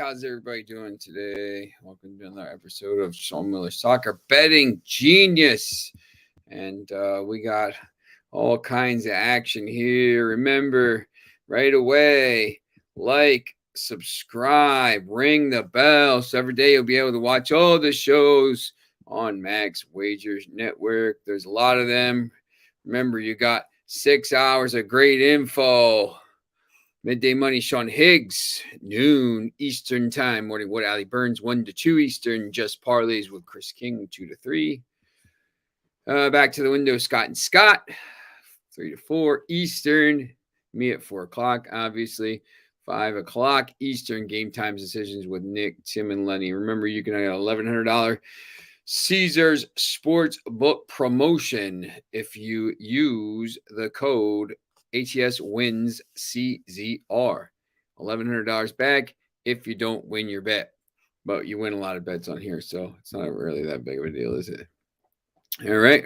How's everybody doing today? Welcome to another episode of Sean Miller Soccer Betting Genius. And we got all kinds of action here. Remember, right away, like, subscribe, ring the bell. So every day you'll be able to watch all the shows on Max Wagers Network. There's a lot of them. Remember, you got 6 hours of great info. Midday Money, Sean Higgs, noon Eastern time. Morning Wood, Ali Burns, 1 to 2 Eastern. Just Parlays with Chris King, 2 to 3. Back to the window, Scott and Scott, 3 to 4 Eastern. Me at 4 o'clock, obviously. 5 o'clock Eastern, game times decisions with Nick, Tim, and Lenny. Remember, you can get $1,100 Caesars Sportsbook promotion if you use the code ATS wins CZR. $1,100 back if you don't win your bet. But you win a lot of bets on here, so it's not really that big of a deal, is it? All right.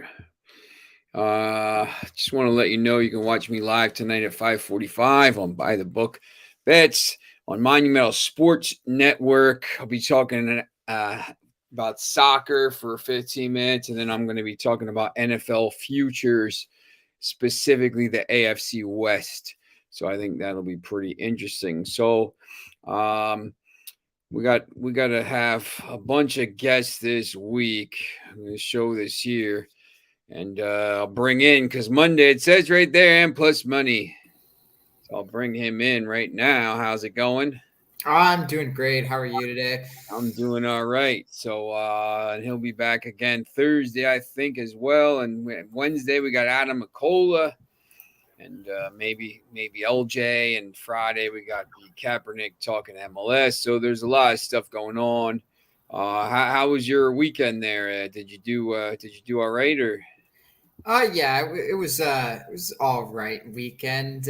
Just want to let you know you can watch me live tonight at 5:45 on Buy the Book Bets on Monumental Sports Network. I'll be talking about soccer for 15 minutes, and then I'm going to be talking about NFL futures, specifically the AFC West. So I think that'll be pretty interesting. So we got to have a bunch of guests this week. I'm going to show this here, and I'll bring in, because Monday it says right there, and plus money. So I'll bring him in right now. How's it going? I'm doing great. How are you today? I'm doing all right. So and he'll be back again Thursday, I think, as well. And Wednesday we got Adam McCullough and maybe LJ. And Friday we got the Kaepernick talking MLS. So there's a lot of stuff going on. How was your weekend there? Did you do all right, or? Yeah, it was all right weekend.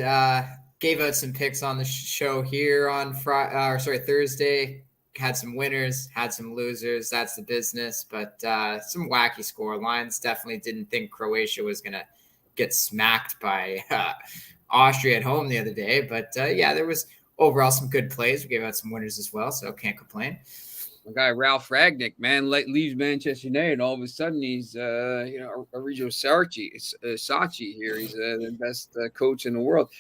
Gave out some picks on the show here on Thursday. Had some winners, had some losers. That's the business. But some wacky score lines. Definitely didn't think Croatia was gonna get smacked by Austria at home the other day. But yeah, there was overall some good plays. We gave out some winners as well, so can't complain. My guy Ralph Ragnick, man, leaves Manchester United, and all of a sudden he's Arrigo Sacchi here. He's the best coach in the world.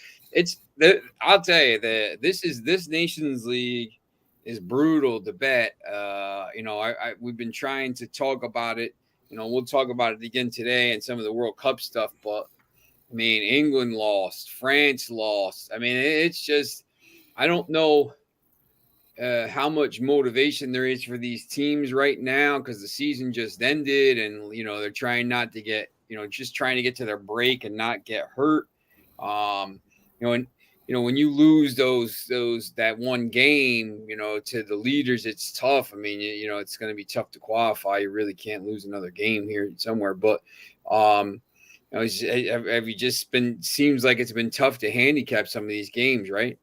I'll tell you, this Nations League is brutal to bet. We've been trying to talk about it. We'll talk about it again today and some of the World Cup stuff. But I mean, England lost, France lost. I mean, it's just, I don't know how much motivation there is for these teams right now, because the season just ended, and they're trying not to get just trying to get to their break and not get hurt. When you lose that one game, to the leaders, it's tough. I mean, it's going to be tough to qualify. You really can't lose another game here somewhere. But seems like it's been tough to handicap some of these games, right?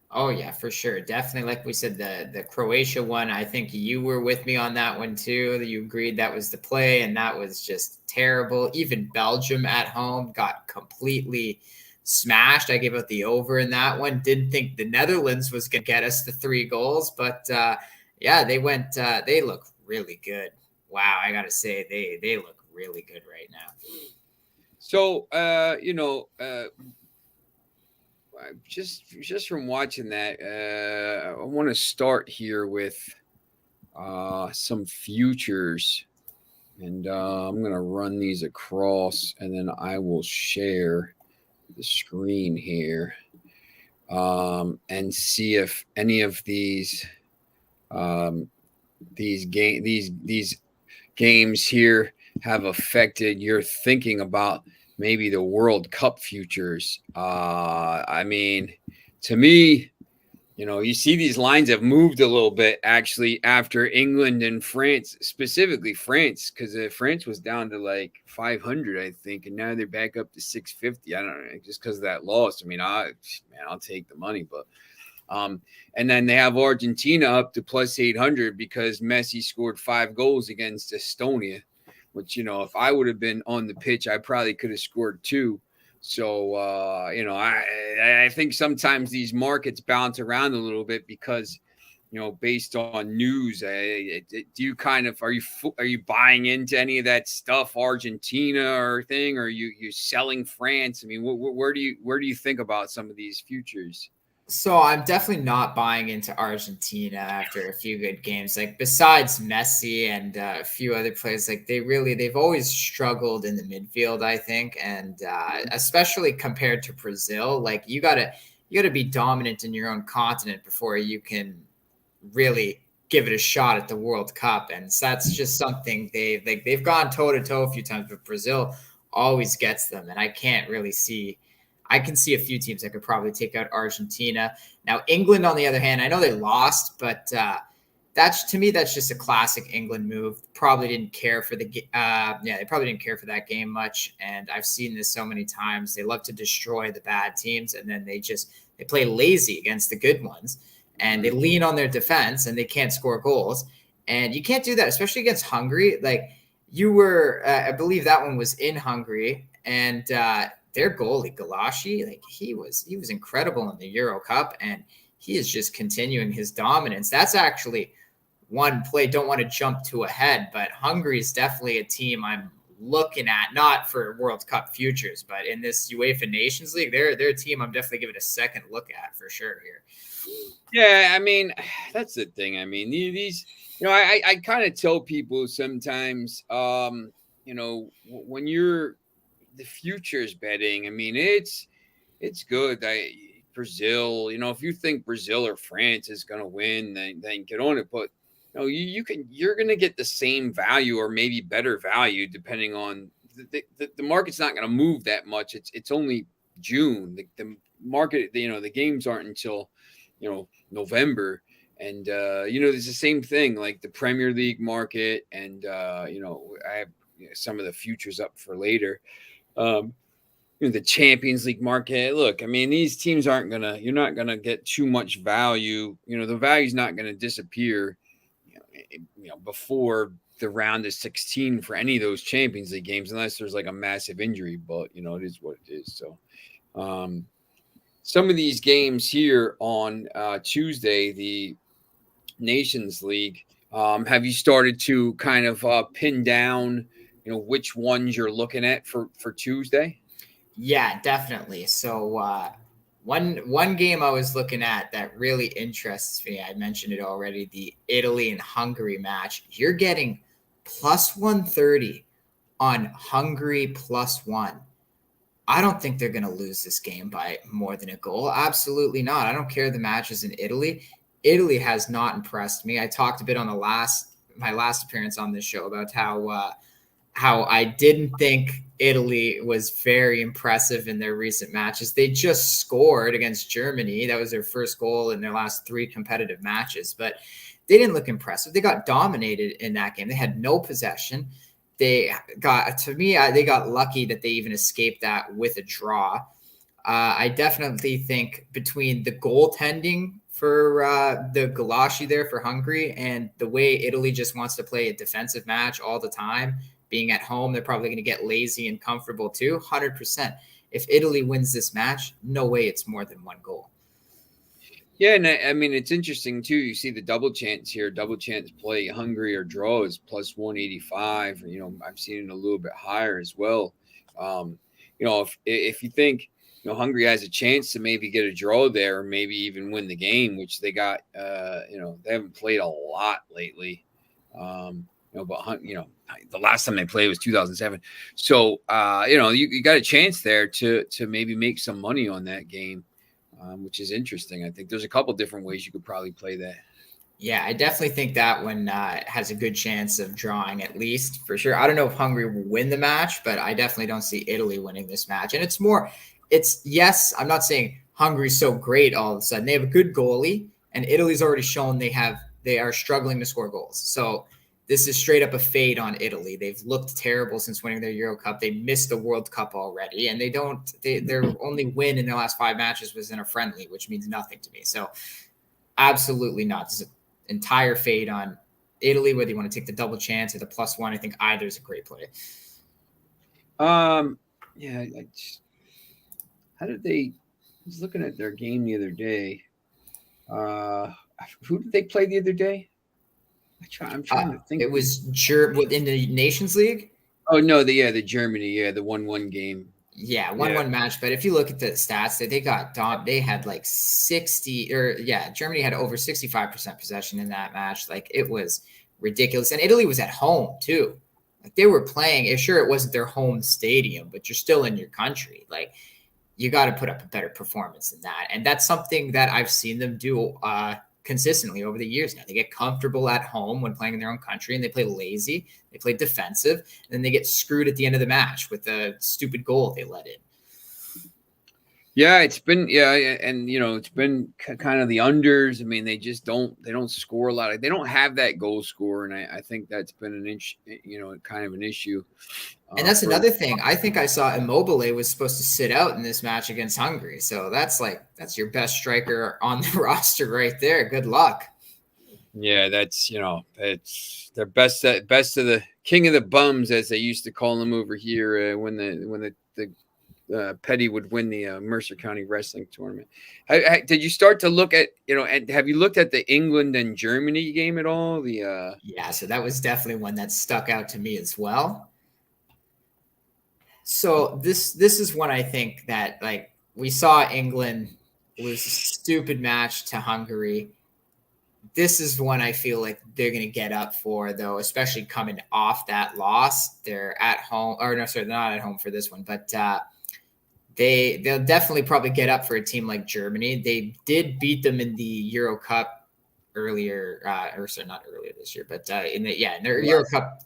Oh, yeah, for sure. Definitely. Like we said, the Croatia one, I think you were with me on that one too. You agreed that was the play, and that was just terrible. Even Belgium at home got completely smashed. I gave out the over in that one. Didn't think the Netherlands was going to get us the 3 goals, but yeah, they look really good. Wow, I got to say, they look really good right now. So, just from watching that, I want to start here with some futures, and I'm going to run these across, and then I will share the screen here and see if any of these games here have affected your thinking about maybe the World Cup futures. I mean, to me, you see these lines have moved a little bit actually after England and France, specifically France, because France was down to like 500, I think, and now they're back up to 650. I don't know, just because of that loss. I mean, I'll take the money, but and then they have Argentina up to plus 800 because Messi scored 5 goals against Estonia, which, if I would have been on the pitch, I probably could have scored 2. So, I think sometimes these markets bounce around a little bit because, based on news. Do you kind of are you buying into any of that stuff, Argentina or thing, or are you selling France? I mean, where do you think about some of these futures? So I'm definitely not buying into Argentina after a few good games. Like besides Messi and a few other players, like they've always struggled in the midfield, I think, and especially compared to Brazil. Like you gotta be dominant in your own continent before you can really give it a shot at the World Cup, and so that's just something they've gone toe to toe a few times, but Brazil always gets them, and I can't really see. I can see a few teams that could probably take out Argentina. Now, England, on the other hand, I know they lost, but that's to me that's just a classic England move. Probably didn't care for they probably didn't care for that game much, and I've seen this so many times. They love to destroy the bad teams, and then they play lazy against the good ones, and they lean on their defense, and they can't score goals, and you can't do that, especially against Hungary. Like you were, I believe that one was in Hungary, and their goalie Galashi, like he was incredible in the Euro Cup, and he is just continuing his dominance. That's actually one play. Don't want to jump too ahead, but Hungary is definitely a team I'm looking at, not for World Cup futures, but in this UEFA Nations League, they're a team I'm definitely giving a second look at for sure here. Yeah, I mean, that's the thing. I mean, these, I kind of tell people sometimes, when you're the futures betting, I mean, it's good. Brazil, if you think Brazil or France is going to win, then get on it. But you're going to get the same value or maybe better value depending on the market's not going to move that much. It's only June. The market, the games aren't until November, and there's the same thing like the Premier League market, and I have some of the futures up for later. The Champions League market. Look, I mean, these teams you're not gonna get too much value. The value's not gonna disappear, before the round of 16 for any of those Champions League games, unless there's like a massive injury. But it is what it is. So, some of these games here on Tuesday, the Nations League. Have you started to kind of pin down, which ones you're looking at for Tuesday? Yeah, definitely. So one game I was looking at that really interests me, I mentioned it already, the Italy and Hungary match. You're getting plus 130 on Hungary +1. I don't think they're going to lose this game by more than a goal. Absolutely not. I don't care the match is in Italy. Italy has not impressed me. I talked a bit on my last appearance on this show about how I didn't think Italy was very impressive in their recent matches. They just scored against Germany. That was their first goal in their last 3 competitive matches, but they didn't look impressive. They got dominated in that game. They had no possession. They got lucky that they even escaped that with a draw. I definitely think between the goaltending for the Galashi there for Hungary and the way Italy just wants to play a defensive match all the time, being at home, they're probably going to get lazy and comfortable too. 100%. If Italy wins this match, no way it's more than 1 goal. Yeah, and I mean, it's interesting too. You see the double chance here. Double chance play Hungary or draw is plus 185. I've seen it a little bit higher as well. If you think Hungary has a chance to maybe get a draw there, or maybe even win the game, which they got. They haven't played a lot lately. But the last time they played was 2007. So you got a chance there to maybe make some money on that game. Which is interesting. I think there's a couple different ways you could probably play that. Yeah, I definitely think that one has a good chance of drawing at least for sure. I don't know if Hungary will win the match, but I definitely don't see Italy winning this match. And yes, I'm not saying Hungary's so great all of a sudden. They have a good goalie, and Italy's already shown they are struggling to score goals. So this is straight up a fade on Italy. They've looked terrible since winning their Euro Cup. They missed the World Cup already, and their only win in their last 5 matches was in a friendly, which means nothing to me. So absolutely not. This is an entire fade on Italy, whether you want to take the double chance or the +1. I think either is a great play. Yeah. How did they? I was looking at their game the other day. Who did they play the other day? I'm trying to think. It was in the Nations League. Oh no, the Germany, the 1-1 game. Yeah, 1-1 match. But if you look at the stats, they had like 60 Germany had over 65% possession in that match. Like it was ridiculous. And Italy was at home too. Like they were playing, sure it wasn't their home stadium, but you're still in your country. Like you got to put up a better performance than that. And that's something that I've seen them do consistently over the years now. They get comfortable at home when playing in their own country and they play lazy, they play defensive, and then they get screwed at the end of the match with a stupid goal they let in. Yeah, it's been and it's been kind of the unders. I mean, they don't score a lot. They don't have that goal scorer, and I think that's been kind of an issue. And that's another thing. I think I saw Immobile was supposed to sit out in this match against Hungary. So that's your best striker on the roster right there. Good luck. Yeah, that's it's their best of the king of the bums, as they used to call him over here when the Petty would win the Mercer County Wrestling Tournament. Did you start to look at and have you looked at the England and Germany game at all? Yeah, so that was definitely one that stuck out to me as well. So this is one I think that we saw England was a stupid match to Hungary. This is one I feel like they're going to get up for, though, especially coming off that loss. They're at home, or no, sorry, they're not at home for this one, but they'll definitely probably get up for a team like Germany. They did beat them in the Euro Cup earlier, not earlier this year, but in their Euro Cup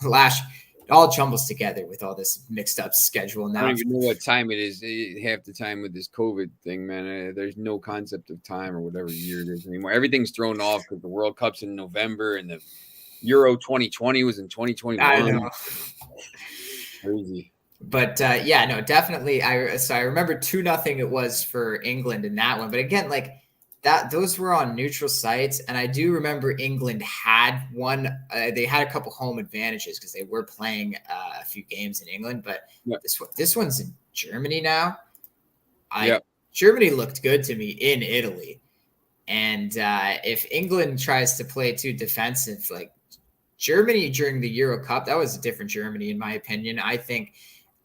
last. It all jumbles together with all this mixed up schedule now. I don't even know what time it is. Half the time with this COVID thing, man, there's no concept of time or whatever year it is anymore. Everything's thrown off because the World Cup's in November and the Euro 2020 was in 2021. I know. Crazy. But definitely. I remember 2-0 it was for England in that one. But again, those were on neutral sites, and I do remember England had one. They had a couple home advantages because they were playing a few games in England. But this one's in Germany now. Germany looked good to me in Italy, and if England tries to play too defensive, like Germany during the Euro Cup, that was a different Germany in my opinion.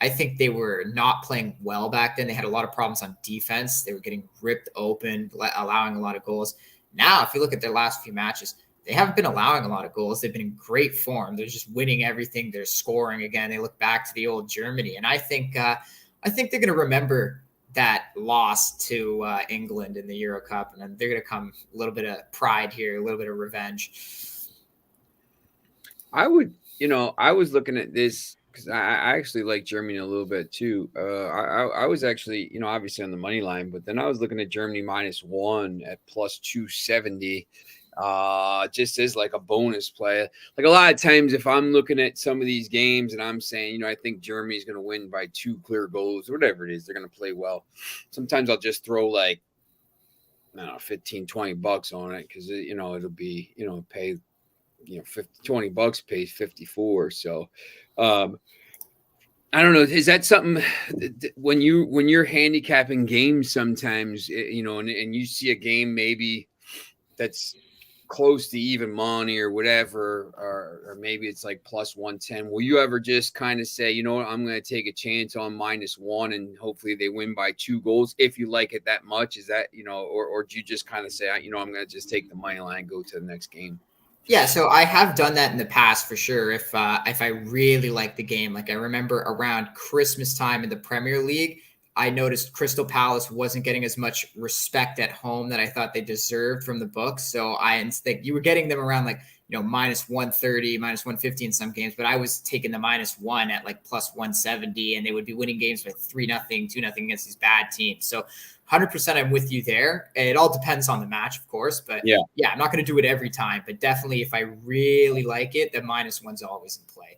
I think they were not playing well back then. They had a lot of problems on defense. They were getting ripped open, allowing a lot of goals. Now, if you look at their last few matches, they haven't been allowing a lot of goals. They've been in great form. They're just winning everything. They're scoring again. They look back to the old Germany. And I think they're going to remember that loss to England in the Euro Cup. And then they're going to come a little bit of pride here, a little bit of revenge. I was looking at this, because I actually like Germany a little bit too. I was actually, obviously on the money line, but then I was looking at Germany -1 at +270, just as like a bonus play. Like a lot of times, if I'm looking at some of these games and I'm saying, I think Germany's going to win by 2 clear goals, or whatever it is, they're going to play well. Sometimes I'll just throw like, I don't know, $15-20 on it, because it'll be, pay. $20 pays 54. So I don't know. Is that something when you're handicapping games sometimes, and you see a game maybe that's close to even money or whatever, or maybe it's like +110, will you ever just kind of say, you know what, I'm going to take a chance on -1 and hopefully they win by 2 goals if you like it that much? Is that, or do you just kind of say, I'm going to just take the money line, go to the next game? Yeah, so I have done that in the past for sure. If I really like the game, like I remember around Christmas time in the Premier League, I noticed Crystal Palace wasn't getting as much respect at home that I thought they deserved from the books. So I think you were getting them around -130, -150 in some games, but I was taking the -1 at +170, and they would be winning games by 3-0, 2-0 against these bad teams. So 100% I'm with you there. It all depends on the match, of course, but yeah, I'm not going to do it every time, but definitely if I really like it, the -1's always in play.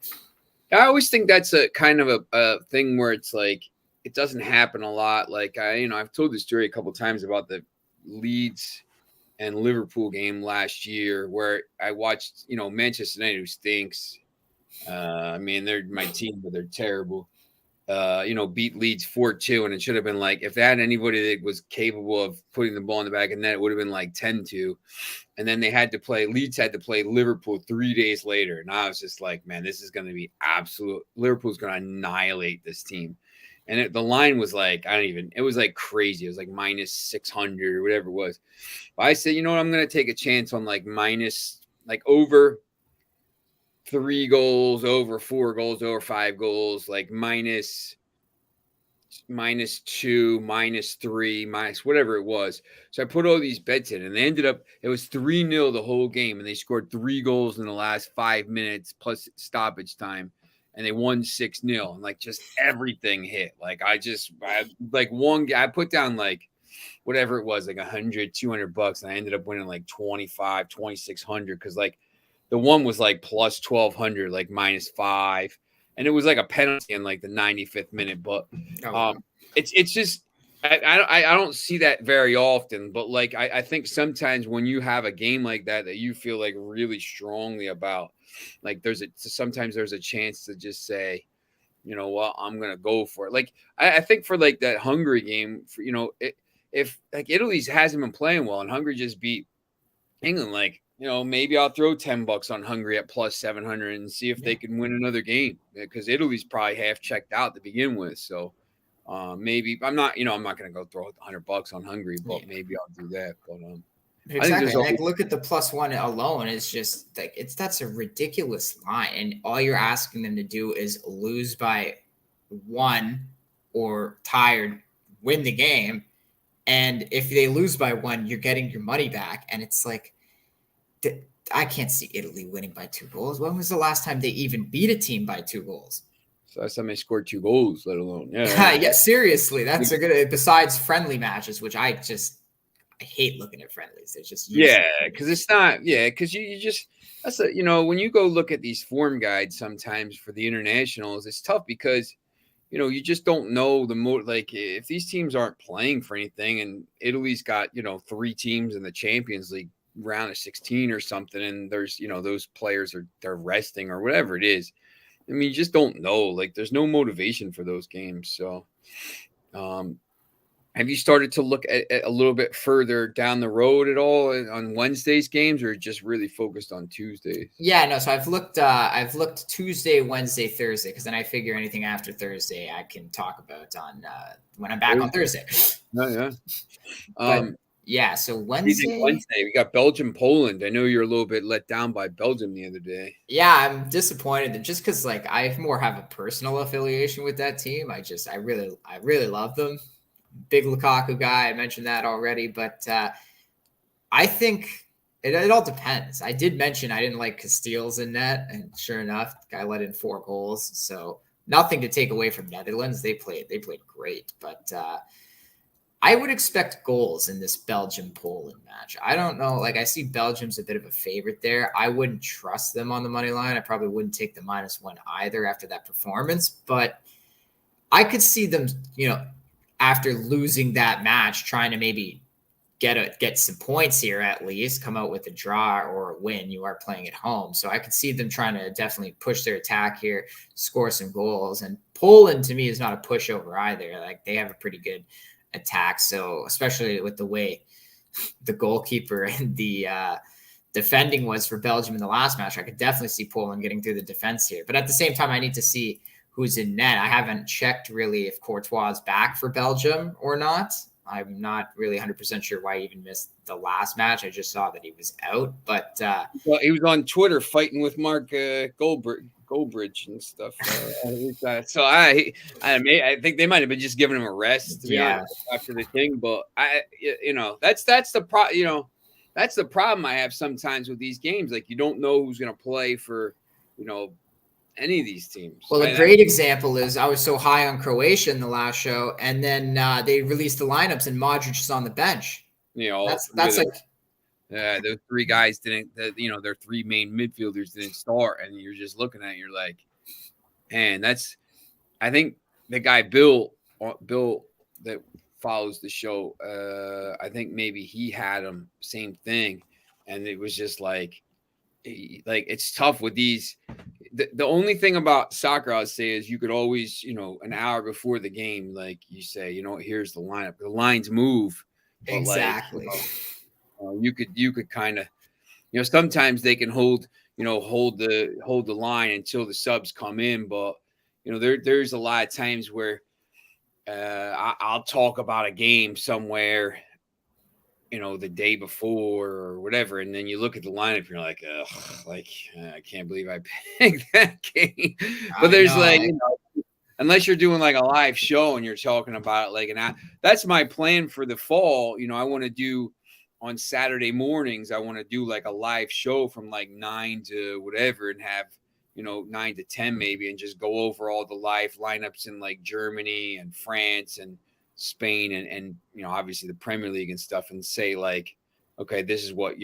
I always think that's a kind of a thing where it's like, it doesn't happen a lot. Like I've told this story a couple of times about the Leeds and Liverpool game last year, where I watched, Manchester United, who stinks. They're my team, but they're terrible. beat Leeds 4-2, and it should have been like, if they had anybody that was capable of putting the ball in the back of the net, it would have been like 10-2. And then Leeds had to play Liverpool 3 days later. And I was just like, man, this is going to be absolute. Liverpool's going to annihilate this team. And the line was like, it was like crazy. It was like minus 600 or whatever it was. But I said, you know what? I'm going to take a chance on like over 3 goals, over 4 goals, over 5 goals, like minus 2, minus 3, minus whatever it was. So I put all these bets in, and they ended up, it was 3-0 the whole game, and they scored 3 goals in the last 5 minutes plus stoppage time, and they won 6-0, and like just everything hit. Like I put down like whatever it was, like $100-200, and I ended up winning like 2,600 because like the one was like plus 1,200, like minus 5. And it was like a penalty in like the 95th minute, but it's just I don't see that very often. But like I think sometimes when you have a game like that you feel like really strongly about, like sometimes there's a chance to just say, you know what, I'm gonna go for it. Like I think for like that Hungary game, if like Italy hasn't been playing well and Hungary just beat England, like, maybe I'll throw $10 on Hungary at plus 700 and see if they can win another game, because Italy's probably half checked out to begin with. So maybe I'm not going to go throw $100 on Hungary, but maybe I'll do that. But exactly. Like, look at the +1 alone. It's just like that's a ridiculous line, and all you're asking them to do is lose by 1 or tired, win the game. And if they lose by 1, you're getting your money back. And it's like, I can't see Italy winning by 2 goals. When was the last time they even beat a team by 2 goals? So last time they scored 2 goals, let alone. Yeah, seriously. That's a good, besides friendly matches, which I hate looking at friendlies. They're just because it's not, because you just, when you go look at these form guides sometimes for the internationals, it's tough because you just don't know like if these teams aren't playing for anything, and Italy's got, 3 teams in the Champions League round of 16 or something, and there's, those players they're resting or whatever it is. I mean, you just don't know. Like there's no motivation for those games. So, have you started to look at a little bit further down the road at all on Wednesday's games, or just really focused on Tuesdays? Yeah, no. So I've looked Tuesday, Wednesday, Thursday, because then I figure anything after Thursday I can talk about on when I'm back on Thursday. Yeah. Yeah. So Wednesday, we got Belgium, Poland. I know you're a little bit let down by Belgium the other day. Yeah, I'm disappointed just because like I more have a personal affiliation with that team. I really love them. Big Lukaku guy. I mentioned that already, but I think it all depends. I did mention I didn't like Casteels in net, and sure enough, the guy let in 4 goals. So nothing to take away from Netherlands. They played great, but I would expect goals in this Belgium-Poland match. I don't know. Like I see Belgium's a bit of a favorite there. I wouldn't trust them on the money line. I probably wouldn't take the -1 either after that performance, but I could see them, after losing that match, trying to maybe get some points here, at least come out with a draw or a win. You are playing at home. So I could see them trying to definitely push their attack here, score some goals. And Poland to me is not a pushover either. Like they have a pretty good attack. So especially with the way the goalkeeper and the defending was for Belgium in the last match, I could definitely see Poland getting through the defense here. But at the same time, I need to see who's in net. I haven't checked really if Courtois is back for Belgium or not. I'm not really 100% sure why he even missed the last match. I just saw that he was out, but well, he was on Twitter fighting with Mark Goldbridge and stuff. So I think they might have been just giving him a rest, to be honest, after the thing. But that's the problem I have sometimes with these games. Like you don't know who's going to play for, any of these teams. Well, a great example is I was so high on Croatia in the last show, and then they released the lineups, and Modric is on the bench. That's like, those 3 guys didn't. Their 3 main midfielders didn't start, and you're just looking at it, you're like, man, that's. I think the guy Bill that follows the show. I think maybe he had him same thing, and it was just like it's tough with these. the only thing about soccer I'll say is you could always, an hour before the game, like you say, here's the lineup. The lines move, but Exactly. you could kind of, sometimes they can hold the line until the subs come in, but there's a lot of times where I'll talk about a game somewhere, the day before or whatever, and then you look at the lineup, and you're like, ugh, I can't believe I picked that game. But there's unless you're doing like a live show and you're talking about it like an hour, that's my plan for the fall. I want to do on Saturday mornings, I want to do like a live show from like 9 to whatever and have 9 to 10 maybe, and just go over all the live lineups in like Germany and France and Spain and obviously the Premier League and stuff, and say like, okay, this is what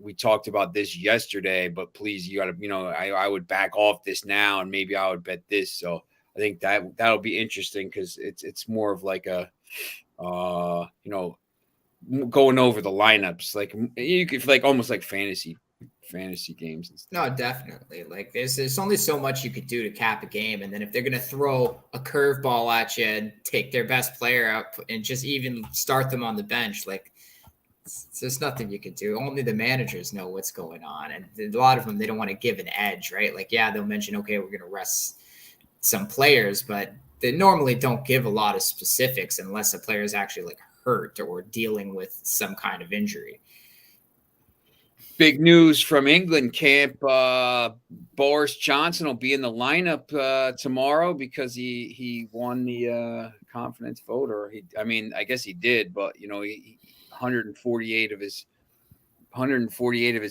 we talked about this yesterday, but please, you gotta I would back off this now, and maybe I would bet this. So I think that'll be interesting, because it's more of like a going over the lineups, like you could like almost like fantasy games and stuff. No, definitely. Like there's only so much you could do to cap a game, and then if they're gonna throw a curveball at you and take their best player out and just even start them on the bench, like there's nothing you could do. Only the managers know what's going on, and a lot of them, they don't want to give an edge, right? Like, yeah, they'll mention, okay, we're gonna rest some players, but they normally don't give a lot of specifics unless a player is actually like hurt or dealing with some kind of injury. Big news from England camp. Boris Johnson will be in the lineup tomorrow because he won the confidence vote, or I guess he did, but 148 of his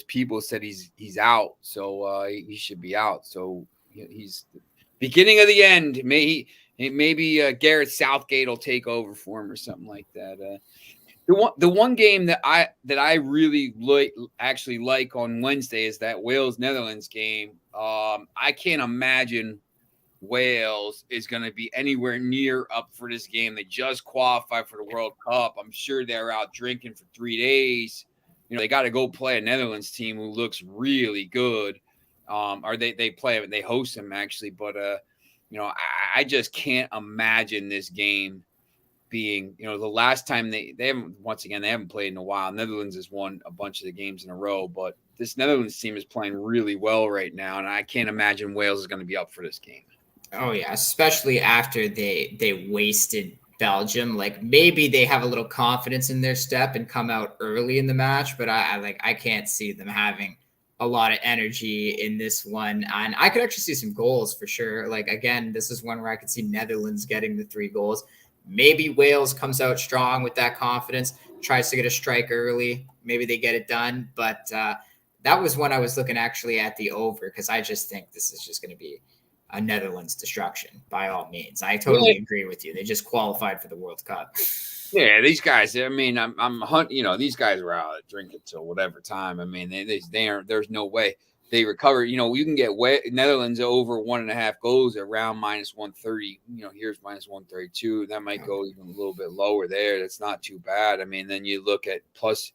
people said he's out, so he should be out. So he's beginning of the end. Maybe Gareth Southgate will take over for him or something like that. The one game that I really like on Wednesday is that Wales-Netherlands game. I can't imagine Wales is going to be anywhere near up for this game. They just qualified for the World Cup. I'm sure they're out drinking for 3 days. They got to go play a Netherlands team who looks really good. Or they host them actually, but I just can't imagine this game being, the last time they haven't played in a while. Netherlands has won a bunch of the games in a row, but this Netherlands team is playing really well right now, and I can't imagine Wales is going to be up for this game. Oh yeah, especially after they wasted Belgium. Like, maybe they have a little confidence in their step and come out early in the match, but I can't see them having a lot of energy in this one. And I could actually see some goals for sure. Like, again, this is one where I could see Netherlands getting the 3 goals. Maybe Wales comes out strong with that confidence, tries to get a strike early. Maybe they get it done. But that was when I was looking actually at the over, because I just think this is just going to be a Netherlands destruction by all means. I totally agree with you. They just qualified for the World Cup. Yeah, these guys. I'm hunting. These guys were out drinking till whatever time. They aren't. There's no way they recover. You can get Netherlands over 1.5 goals around -130. Here's -132. That might go even a little bit lower there. That's not too bad. Then you look at plus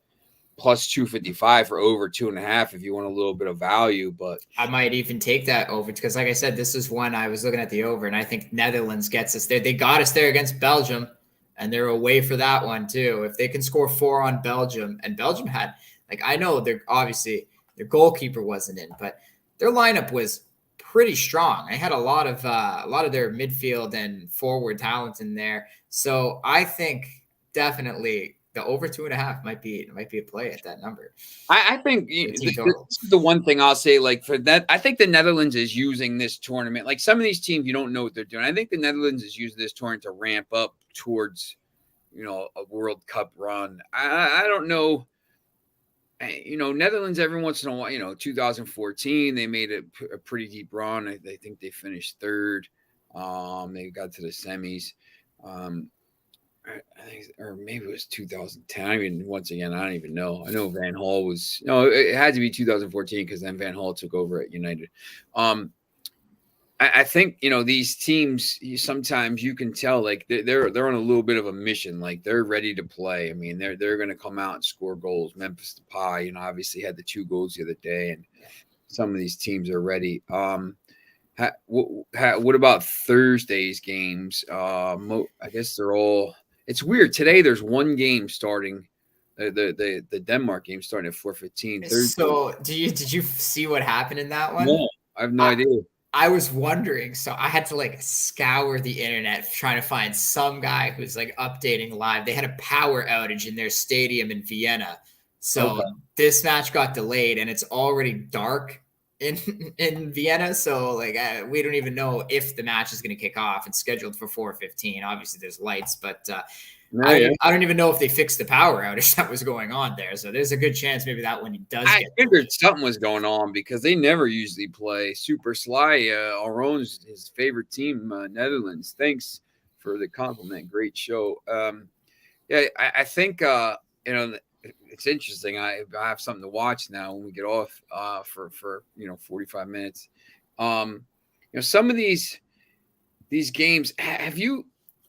255 for over 2.5 if you want a little bit of value. But I might even take that over, because, like I said, this is one I was looking at the over, and I think Netherlands gets us there. They got us there against Belgium, and they're away for that one too. If they can score 4 on Belgium, and Belgium had, like, I know they're obviously their goalkeeper wasn't in, but their lineup was pretty strong. I had a lot of their midfield and forward talent in there. So I think definitely the over 2.5 might be a play at that number. I think this is the one thing I'll say. Like, for that, I think the Netherlands is using this tournament. Like, some of these teams, you don't know what they're doing. I think the Netherlands is using this tournament to ramp up towards, a World Cup run. I don't know. Netherlands every once in a while, 2014, they made a pretty deep run. I think they finished 3rd. They got to the semis. I think, or maybe it was 2010. Once again, I don't even know. I know Van Gaal was, it had to be 2014, because then Van Gaal took over at United. I think, these teams, sometimes you can tell, like, they're on a little bit of a mission. Like, they're ready to play. They're going to come out and score goals. Memphis Depay, obviously had the 2 goals the other day, and some of these teams are ready. What about Thursday's games? I guess they're all. It's weird. Today there's one game starting. The Denmark game starting at 4:15 Thursday. So did you see what happened in that one? No, I have no idea. I was wondering, so I had to like scour the internet trying to find some guy who's like updating live. They had a power outage in their stadium in Vienna. So this match got delayed and it's already dark in Vienna. So like we don't even know if the match is going to kick off. It's scheduled for 4:15. Obviously there's lights, but I don't even know if they fixed the power outage that was going on there. So there's a good chance maybe that one does. I figured something was going on because they never usually play. Super Sly, Aron's his favorite team, Netherlands. Thanks for the compliment. Great show. Yeah, I think it's interesting. I have something to watch now when we get off for 45 minutes. Some of these games. Have you?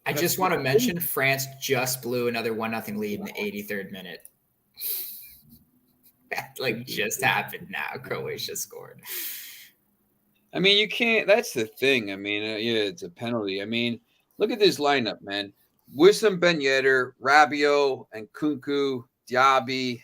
I just want to mention France just blew another 1-0 lead in the 83rd minute. That just happened now. Croatia scored. I mean, you can't. That's the thing. I mean, it's a penalty. I mean, look at this lineup, man. Wissam Ben Yedder, Rabiot, and Kunku, Diaby.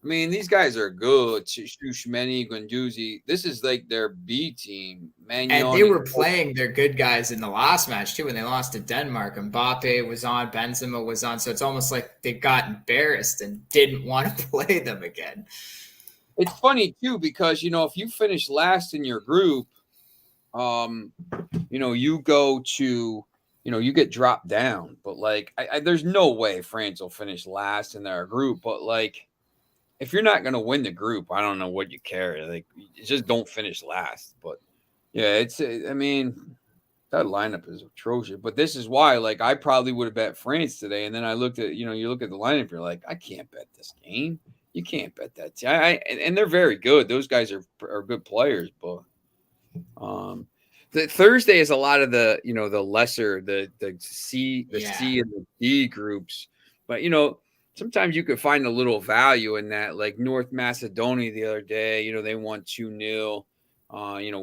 I mean, these guys are good. Shushmeni, Guendouzi. This is like their B team. And they were playing their good guys in the last match, too, when they lost to Denmark. Mbappe was on, Benzema was on. So it's almost like they got embarrassed and didn't want to play them again. It's funny, too, because, if you finish last in your group, you go to, you get dropped down. But, there's no way France will finish last in their group. But, if you're not going to win the group, I don't know what you care. Just don't finish last. But, yeah, I mean, that lineup is atrocious. But this is why, I probably would have bet France today. And then I looked at, you look at the lineup, you're like, I can't bet this game. You can't bet that. And they're very good. Those guys are good players. But the Thursday is a lot of the, the lesser, the C and the D groups. But, sometimes you could find a little value in that, like North Macedonia the other day, they won 2-0,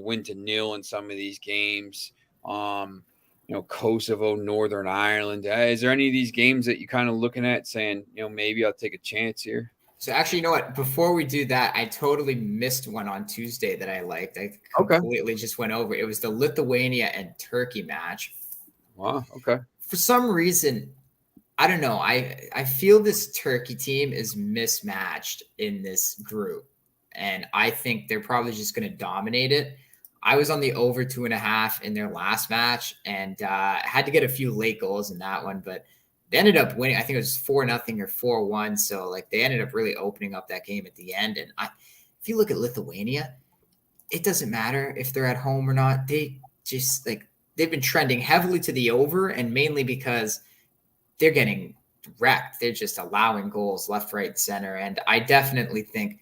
win to 0 in some of these games. Kosovo, Northern Ireland. Is there any of these games that you kind of looking at saying, maybe I'll take a chance here? So actually, you know what? Before we do that, I totally missed one on Tuesday that I liked. I completely just went over. It was the Lithuania and Turkey match. Wow. Okay. For some reason, I don't know. I feel this Turkey team is mismatched in this group, and I think they're probably just going to dominate it. I was on the over 2.5 in their last match, and had to get a few late goals in that one, but they ended up winning. I think it was 4-0 or 4-1. So they ended up really opening up that game at the end. And if you look at Lithuania, it doesn't matter if they're at home or not. They just they've been trending heavily to the over, and mainly because they're getting wrecked. They're just allowing goals left, right, center. And I definitely think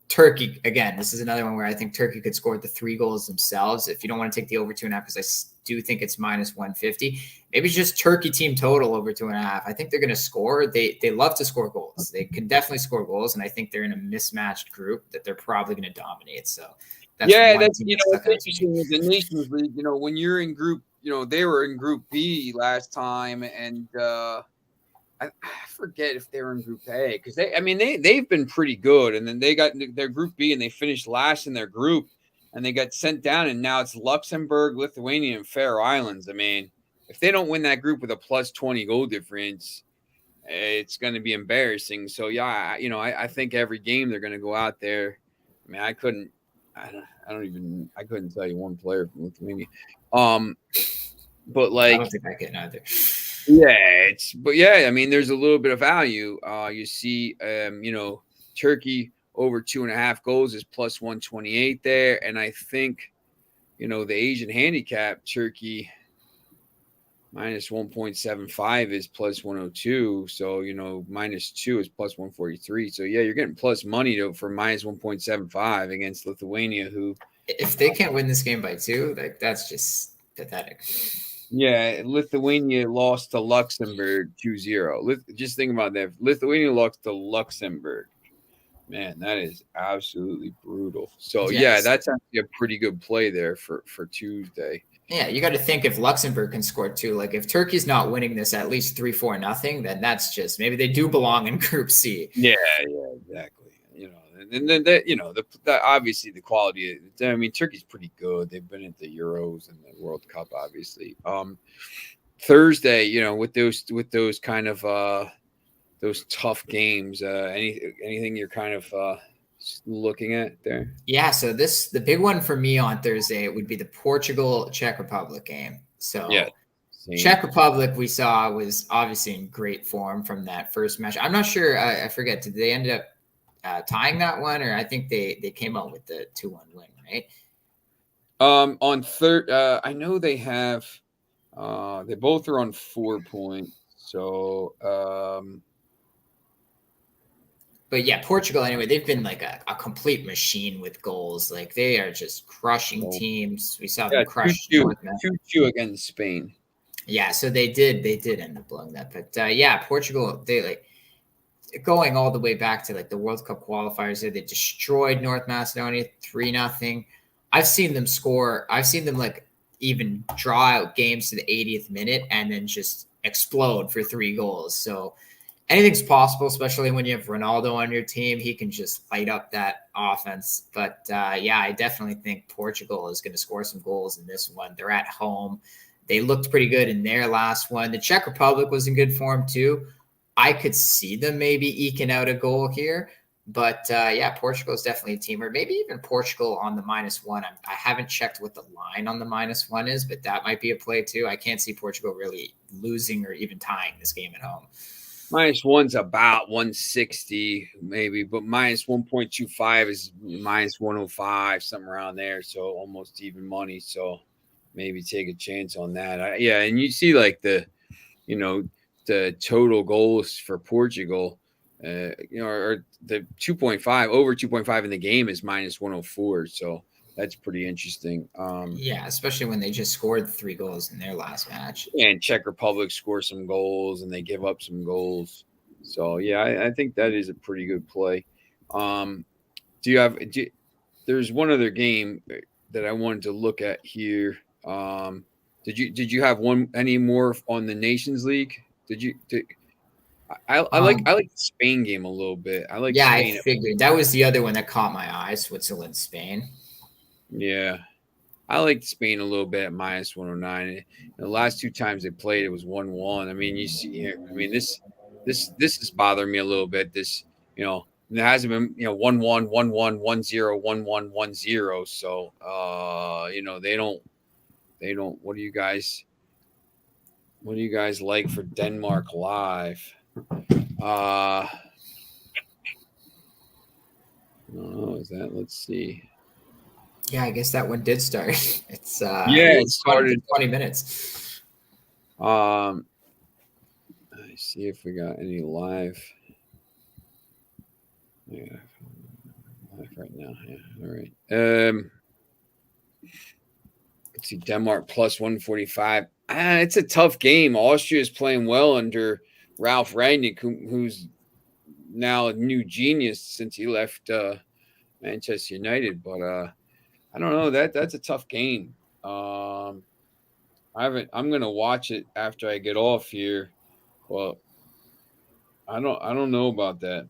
Turkey, again, this is another one where I think Turkey could score the 3 goals themselves. If you don't want to take the over 2.5, because I do think it's minus 150, maybe it's just Turkey team total over 2.5. I think they're going to score. They love to score goals. They can definitely score goals. And I think they're in a mismatched group that they're probably going to dominate. So that's it's interesting with the Nations League, when you're in group, they were in Group B last time, and I forget if they were in Group A, because they've been pretty good, and then they got their Group B and they finished last in their group, and they got sent down, and now it's Luxembourg, Lithuania, and Faroe Islands. I mean, if they don't win that group with a plus 20 goal difference, it's going to be embarrassing. So yeah, I think every game they're going to go out there. I mean, I couldn't tell you one player from Lithuania. But I don't think I can either. Yeah, I mean, there's a little bit of value. You see, Turkey over 2.5 goals is plus 128 there. And I think, the Asian handicap, Turkey minus 1.75 is plus 102. So, minus 2 is plus 143. So, yeah, you're getting plus money for minus 1.75 against Lithuania, who. If they can't win this game by 2, that's just pathetic. Yeah, Lithuania lost to Luxembourg 2-0. Just think about that. Lithuania lost to Luxembourg. Man, that is absolutely brutal. So yeah, Yes. that's actually a pretty good play there for Tuesday. Yeah, you got to think if Luxembourg can score two, like if Turkey's not winning this at least 3-4-0, then that's just maybe they do belong in Group C. Yeah, exactly. And then that the obviously the quality. I mean, Turkey's pretty good. They've been at the Euros and the World Cup, obviously. Thursday, with those kind of those tough games. Anything you're kind of looking at there? Yeah, so the big one for me on Thursday would be the Portugal Czech Republic game. Yeah, So same. Czech Republic we saw was obviously in great form from that first match. I'm not sure. I forget. Did they end up tying that one, or I think they came out with the 2-1 win, right? On third, I know they have. They both are on 4 points. So, But yeah, Portugal anyway, they've been like a complete machine with goals. Like they are just crushing so teams. We saw them yeah, crush 2-2, North. 2-2 against Spain. Yeah, so they did end up blowing that. But yeah, Portugal, they like going all the way back to like the World Cup qualifiers. They destroyed North Macedonia 3-0. I've seen them score. I've seen them like even draw out games to the 80th minute and then just explode for 3 goals. So anything's possible, especially when you have Ronaldo on your team. He can just light up that offense. But yeah, I definitely think Portugal is going to score some goals in this one. They're at home. They looked pretty good in their last one. The Czech Republic was in good form too. I could see them maybe eking out a goal here. But yeah, Portugal is definitely a team, or maybe even Portugal on the -1. I haven't checked what the line on the -1 is, but that might be a play too. I can't see Portugal really losing or even tying this game at home. -1's about 160 maybe, but -1.25 is -105, something around there. So almost even money. So maybe take a chance on that. Yeah, and you see like the total goals for Portugal, or the 2.5 over 2.5 in the game is -104. So that's pretty interesting. Yeah, especially when they just scored 3 goals in their last match. And Czech Republic score some goals and they give up some goals. So yeah, I think that is a pretty good play. There's one other game that I wanted to look at here. Did you have any more on the Nations League? I like the Spain game a little bit. I like Yeah, I Spain. figured that was the other one that caught my eye. Switzerland, Spain. Yeah, I like Spain a little bit at -109. The last 2 times they played, it was 1-1. I mean, you see here. I mean, this is bothering me a little bit. There hasn't been 1-1, 1-1, 1-0, 1-1, 1-0. So they don't. What do you guys like for Denmark live? I don't know. Is that? Let's see. Yeah, I guess that one did start. It's it started 20 minutes. I see if we got any live. Yeah, live right now. Yeah, all right. Let's see, Denmark +145. It's a tough game. Austria is playing well under Ralph Rangnick, who's now a new genius since he left Manchester United. But I don't know. That's a tough game. I'm gonna watch it after I get off here. Well, I don't know about that.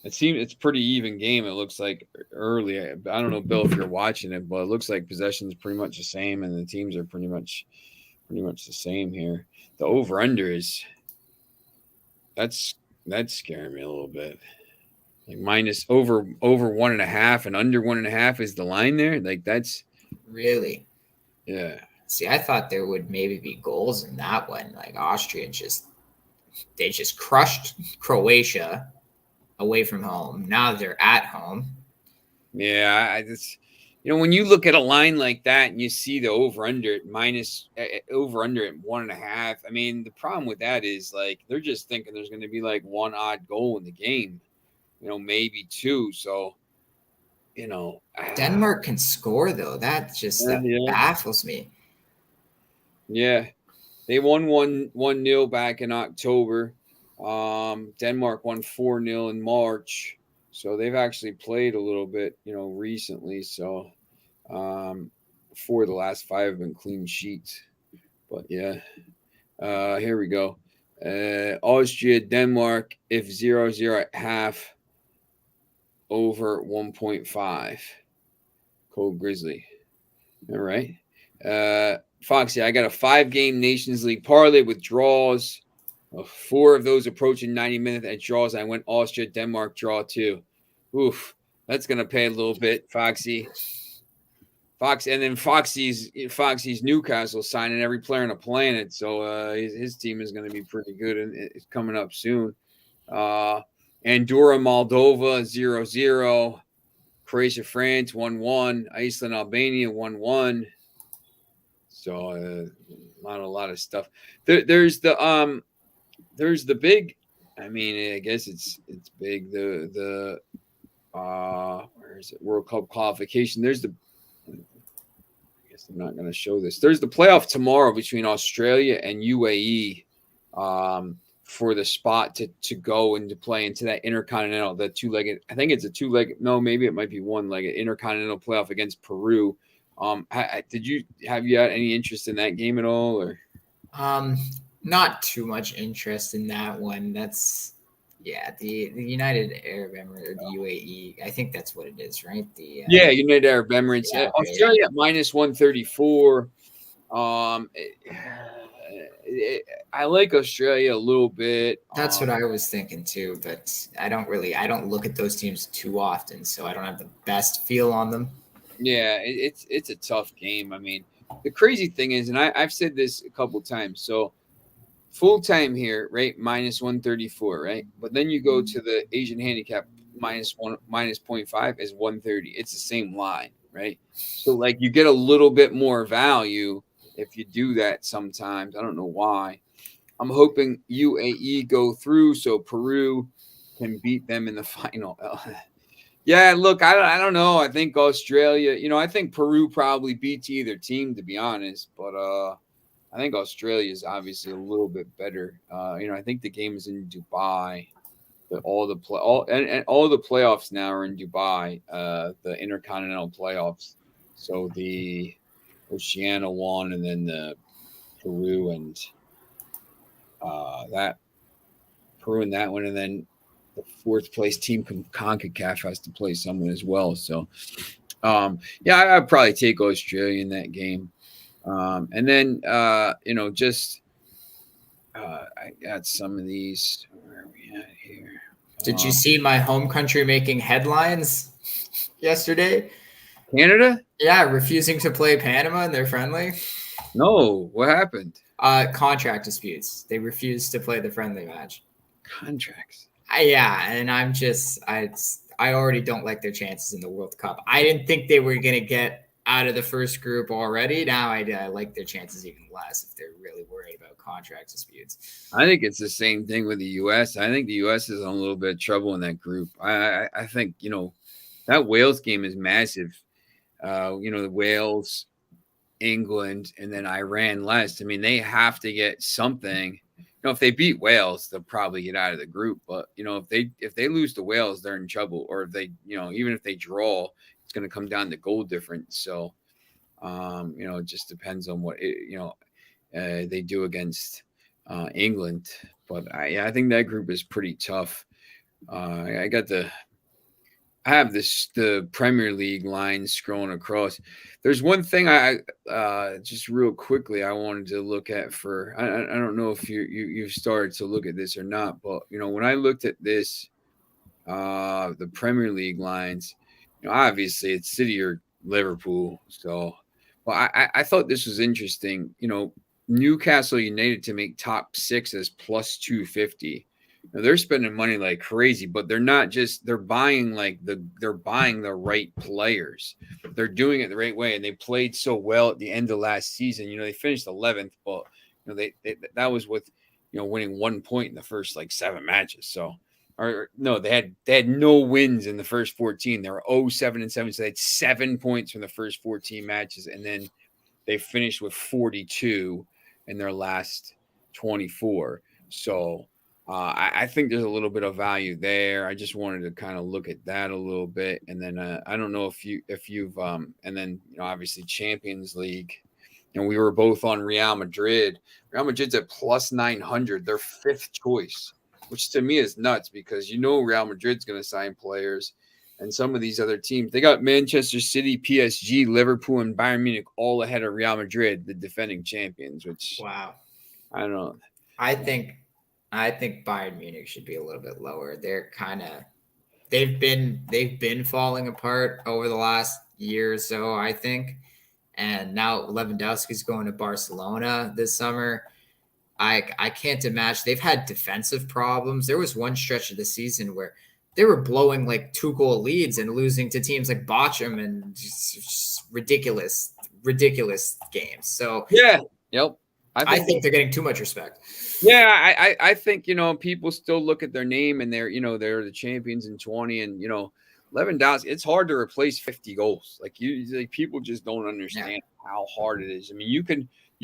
It seems it's pretty even game. It looks like early. I don't know, Bill, if you're watching it, but it looks like possession is pretty much the same, and the teams are pretty much the same here. The over under is that's scaring me a little bit. Like minus over 1.5 and under 1.5 is the line there. Like that's Really? yeah. See, I thought there would maybe be goals in that one. Like Austria they just crushed Croatia away from home. Now they're at home. Yeah, I just when you look at a line like that and you see the over under at over under at 1.5. I mean, the problem with that is like they're just thinking there's going to be like one odd goal in the game, maybe two. So, Denmark can score though. That baffles me. Yeah, they won 1-0 back in October. Denmark won 4-0 in March. So they've actually played a little bit, recently. So 4 of the last 5 have been clean sheets. But yeah, here we go. Austria, Denmark, if 0-0 at half, over 1.5. Cold Grizzly. All right. Foxy, I got a 5-game Nations League parlay with draws. 4 of those approaching 90 minutes at draws. I went Austria, Denmark draw 2. Oof, that's gonna pay a little bit, Foxy. And then Foxy's Newcastle signing every player on the planet, so his team is going to be pretty good, and it's coming up soon. Andorra, Moldova 0-0, Croatia, France 1-1, Iceland, Albania 1-1. So a lot of stuff. There's the big. I mean, I guess it's big. The where is it? World Cup qualification. There's the. I guess I'm not going to show this. There's the playoff tomorrow between Australia and UAE for the spot to go and to play into that intercontinental, the 2-legged. I think it's a 2-legged. No, maybe it might be 1-legged intercontinental playoff against Peru. Have you had any interest in that game at all, or? Not too much interest in that one. That's the United Arab Emirates, or the UAE. I think that's what it is, right? United Arab Emirates. Australia at minus 134. I like Australia a little bit. That's what I was thinking too, but I don't look at those teams too often, so I don't have the best feel on them. Yeah, it's a tough game. I mean, the crazy thing is, and I've said this a couple times, so full time here, right? Minus 134, right? But then you go to the Asian handicap, minus 0.5 is 130. It's the same line, right? So like you get a little bit more value if you do that sometimes. I don't know why. I'm hoping UAE go through so Peru can beat them in the final. Yeah, look, I don't know. I think Australia, I think Peru probably beats either team, to be honest. But I think Australia is obviously a little bit better. I think the game is in Dubai. But all the playoffs now are in Dubai. The intercontinental playoffs. So the Oceania one, and then the Peru and that one, and then the 4th place team from CONCACAF has to play someone as well. So, I'd probably take Australia in that game. And then, I got some of these. Where are we at here? Did you see my home country making headlines yesterday? Canada? Yeah, refusing to play Panama in their friendly. No, what happened? Contract disputes. They refused to play the friendly match. Contracts. And I'm just I already don't like their chances in the World Cup. I didn't think they were going to get out of the first group already. Now I like their chances even less if they're really worried about contract disputes. I think it's the same thing with the U.S. I think the U.S. is in a little bit of trouble in that group. I think, that Wales game is massive. The Wales, England, and then Iran last. I mean, they have to get something. If they beat Wales, they'll probably get out of the group. But if they lose to Wales, they're in trouble. Or if they, even if they draw, it's going to come down to goal difference. So, it just depends on what they do against England. But I think that group is pretty tough. I have the Premier League line scrolling across. There's one thing I just real quickly I wanted to look at for. I don't know if you've started to look at this or not, but when I looked at this, the Premier League lines, obviously it's City or Liverpool. So, well, I thought this was interesting. Newcastle United to make top 6 as plus 250. Now, they're spending money like crazy, but they're not just they're buying the right players. They're doing it the right way, and they played so well at the end of last season. They finished 11th, but they that was with winning 1 point in the first 7 matches. So, or no, they had no wins in the first 14. They were 0-7-7, so they had 7 points from the first 14 matches, and then they finished with 42 in their last 24. So. I think there's a little bit of value there. I just wanted to kind of look at that a little bit, and then I don't know if you've and then obviously Champions League, and we were both on Real Madrid. Real Madrid's at plus 900, their fifth choice, which to me is nuts because Real Madrid's going to sign players, and some of these other teams they got Manchester City, PSG, Liverpool, and Bayern Munich all ahead of Real Madrid, the defending champions. Which Wow, I don't know. I think Bayern Munich should be a little bit lower. They've been falling apart over the last year or so, I think. And now Lewandowski's going to Barcelona this summer. I can't imagine. They've had defensive problems. There was one stretch of the season where they were blowing like 2-goal leads and losing to teams like Bochum and just ridiculous games. So yeah, yep. I think they're getting too much respect. Yeah, I think people still look at their name and they're the champions in 20, and Lewandowski. It's hard to replace 50 goals. Like people just don't understand how hard it is. I mean, you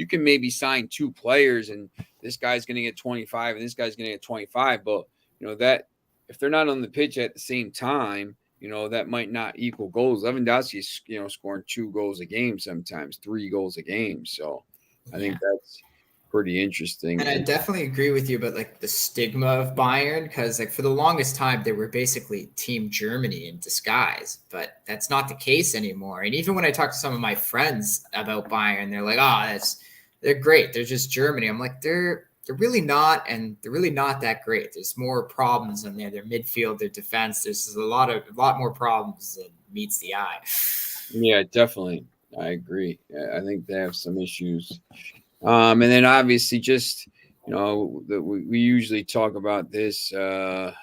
can maybe sign 2 players and this guy's going to get 25 and this guy's going to get 25, but that if they're not on the pitch at the same time, that might not equal goals. Lewandowski is scoring 2 goals a game, sometimes 3 goals a game. So I think that's pretty interesting. And I definitely agree with you about like the stigma of Bayern, because like for the longest time they were basically Team Germany in disguise, but that's not the case anymore. And even when I talk to some of my friends about Bayern, they're like, "Oh, they're great. They're just Germany." I'm like, they're really not, and they're really not that great. There's more problems in there. Their midfield, their defense. There's a lot more problems than meets the eye. Yeah, definitely. I agree. I think they have some issues. And then obviously just, we usually talk about this, Mane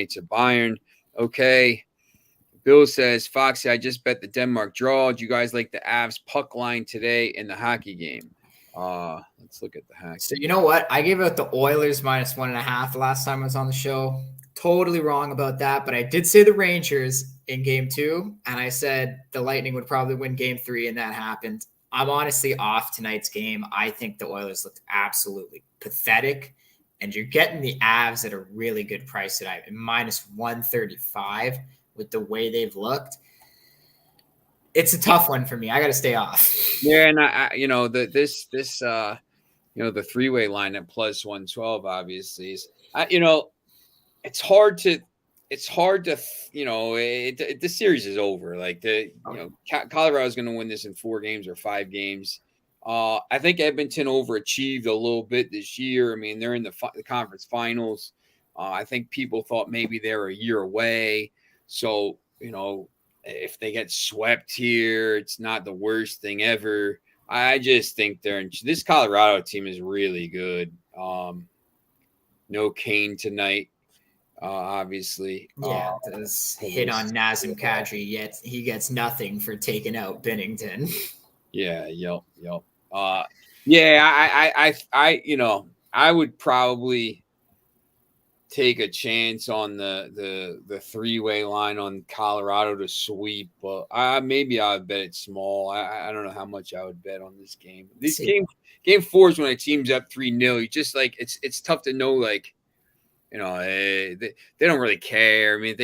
to Bayern. Okay. Bill says, Foxy, I just bet the Denmark draw. Do you guys like the Avs puck line today in the hockey game? Let's look at the hockey. So you know what? I gave out the Oilers minus 1.5 last time I was on the show. Totally wrong about that, but I did say the Rangers in game 2, and I said the Lightning would probably win game 3, and that happened. I'm honestly off tonight's game. I think the Oilers looked absolutely pathetic, and you're getting the Avs at a really good price tonight, minus 135 with the way they've looked. It's a tough one for me. I got to stay off. Yeah, and the 3-way line at plus 112 obviously is, it's hard to the series is over. Like Colorado is going to win this in 4 games or 5 games. I think Edmonton overachieved a little bit this year. I mean, they're in the conference finals. I think people thought maybe they were a year away. So, if they get swept here, it's not the worst thing ever. I just think this Colorado team is really good. No Kane tonight. Obviously. Yeah, does hit on Nazem Kadri, yet he gets nothing for taking out Binnington. Yeah, yep. I would probably take a chance on the 3-way line on Colorado to sweep, but maybe I would bet it small. I don't know how much I would bet on this game. This game 4 is when a team's up 3-0. You just like it's tough to know, like, they don't really care. I mean,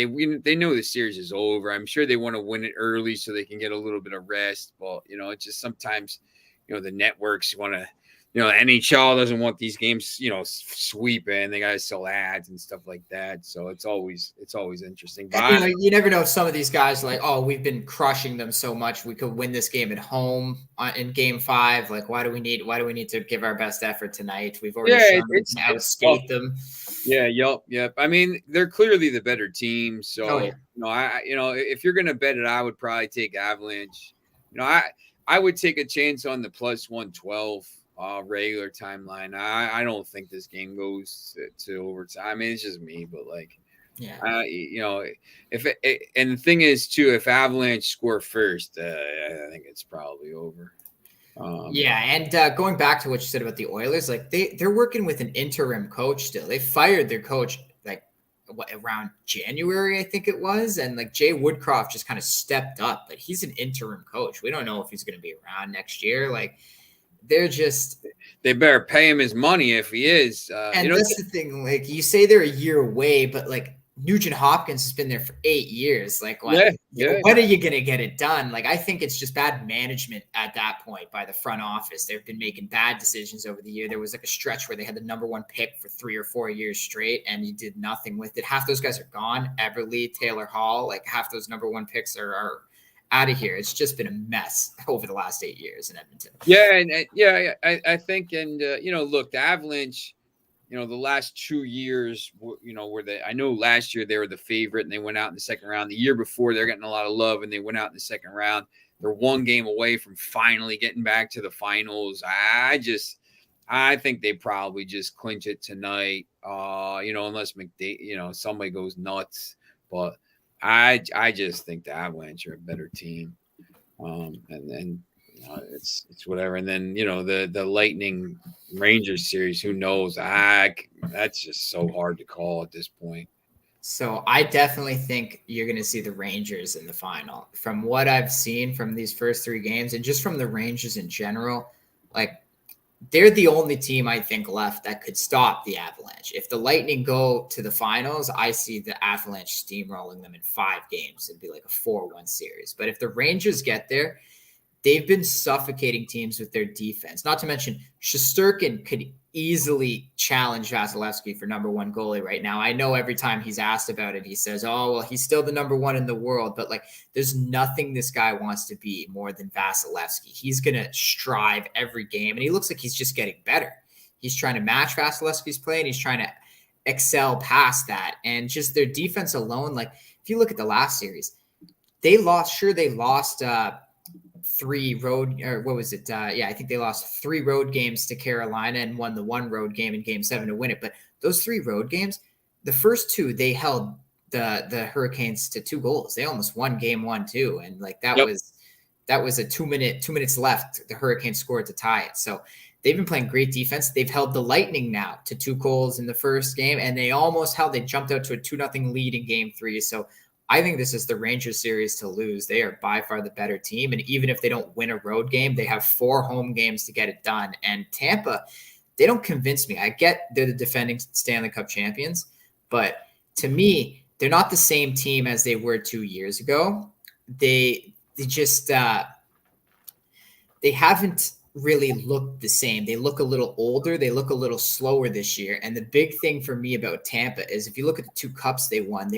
they know the series is over. I'm sure they want to win it early so they can get a little bit of rest. But it's just sometimes, the networks want to, NHL doesn't want these games, sweeping. They got to sell ads and stuff like that. So it's always interesting. But you never know if some of these guys are like, oh, we've been crushing them so much, we could win this game at home in game 5. Like, why do we need to give our best effort tonight? We've already shown we can outskate them. Yeah, yep. I mean, they're clearly the better team. So, if you're gonna bet it, I would probably take Avalanche. I would take a chance on the plus 112 regular timeline. I don't think this game goes to overtime. I mean, it's just me, but like, yeah, and the thing is too, if Avalanche score first, I think it's probably over. And going back to what you said about the Oilers, like they're working with an interim coach still. They fired their coach like around January, I think it was, and like Jay Woodcroft just kind of stepped up, but he's an interim coach. We don't know if he's going to be around next year. Like they're just they better pay him his money if he is. And that's the thing. Like, you say they're a year away, but like Nugent Hopkins has been there for 8 years. Like, when are you going to get it done? Like, I think it's just bad management at that point by the front office. They've been making bad decisions over the year. There was like a stretch where they had the number 1 pick for 3 or 4 years straight, and you did nothing with it. Half those guys are gone. Everly, Taylor Hall, like half those number 1 picks are out of here. It's just been a mess over the last 8 years in Edmonton. Yeah, I think, and look, the Avalanche, the last 2 years, I know last year they were the favorite and they went out in the second round. The year before, they're getting a lot of love and they went out in the second round. They're 1 game away from finally getting back to the finals. I think they probably just clinch it tonight. Unless somebody goes nuts, but I just think the Avalanche are a better team. And it's whatever. And then, the Lightning Rangers series, who knows? That's just so hard to call at this point. So I definitely think you're going to see the Rangers in the final. From what I've seen from these first 3 games and just from the Rangers in general, like, they're the only team I think left that could stop the Avalanche. If the Lightning go to the finals, I see the Avalanche steamrolling them in 5 games. It'd be like a 4-1 series. But if the Rangers get there, they've been suffocating teams with their defense. Not to mention, Shesterkin could easily challenge Vasilevsky for number 1 goalie right now. I know every time he's asked about it, he says, oh, well, he's still the number 1 in the world. But, like, there's nothing this guy wants to be more than Vasilevsky. He's going to strive every game, and he looks like he's just getting better. He's trying to match Vasilevsky's play, and he's trying to excel past that. And just their defense alone, like, if you look at the last series, they lost 3 road, or what was it? I think they lost 3 road games to Carolina and won the 1 road game in Game 7 to win it. But those 3 road games, the first 2, they held the Hurricanes to 2 goals. They almost won Game 1 too, and like that was a 2 minutes left. The Hurricanes scored to tie it. So they've been playing great defense. They've held the Lightning now to 2 goals in the first game, and they jumped out to a 2-0 lead in Game 3. So I think this is the Rangers series to lose. They are by far the better team. And even if they don't win a road game, they have 4 home games to get it done. And Tampa, they don't convince me. I get they're the defending Stanley Cup champions, but to me, they're not the same team as they were 2 years ago. They haven't really look the same. They look a little older. They look a little slower this year. And the big thing for me about Tampa is if you look at the 2 cups they won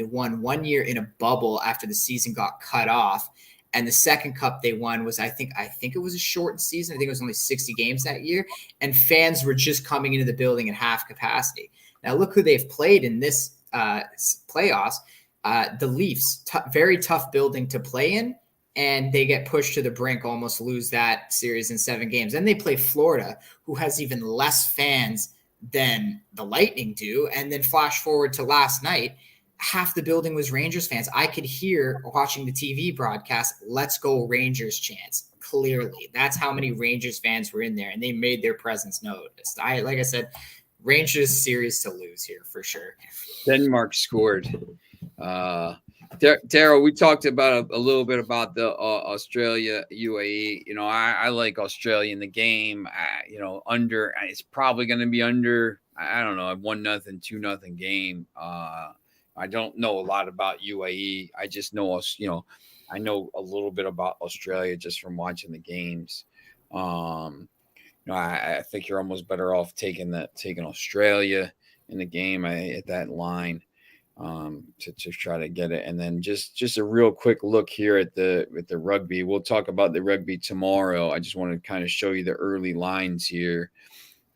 1 year in a bubble after the season got cut off. And the second cup they won was, I think it was a shortened season. I think it was only 60 games that year. And fans were just coming into the building at half capacity. Now look who they've played in this playoffs. The Leafs, very tough building to play in. And they get pushed to the brink, almost lose that series in 7 games. Then they play Florida, who has even less fans than the Lightning do. And then flash forward to last night, half the building was Rangers fans. I could hear watching the TV broadcast, "Let's go Rangers" chants. Clearly, that's how many Rangers fans were in there, and they made their presence noticed. Like I said, Rangers series to lose here for sure. Denmark scored. Daryl, we talked about a little bit about the Australia UAE. I like Australia in the game. Under, it's probably going to be under. I don't know, a 1-0, 2-0 game. I don't know a lot about UAE. I just know I know a little bit about Australia just from watching the games. I think you're almost better off taking Australia in the game at that line. To try to get it. And then just a real quick look here at the rugby. We'll talk about the rugby tomorrow. I just want to kind of show you the early lines here.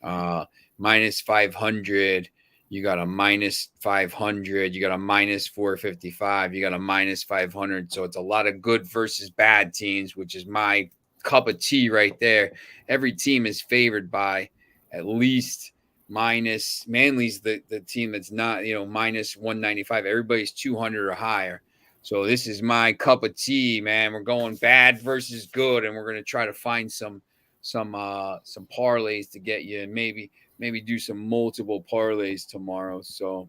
Minus 500, you got a minus 500, you got a minus 455, you got a minus 500. So it's a lot of good versus bad teams, which is my cup of tea right there. Every team is favored by at least minus. Manly's the team that's not, minus 195. Everybody's 200 or higher. So this is my cup of tea, man. We're going bad versus good, and we're going to try to find some parlays to get you, and maybe do some multiple parlays tomorrow. So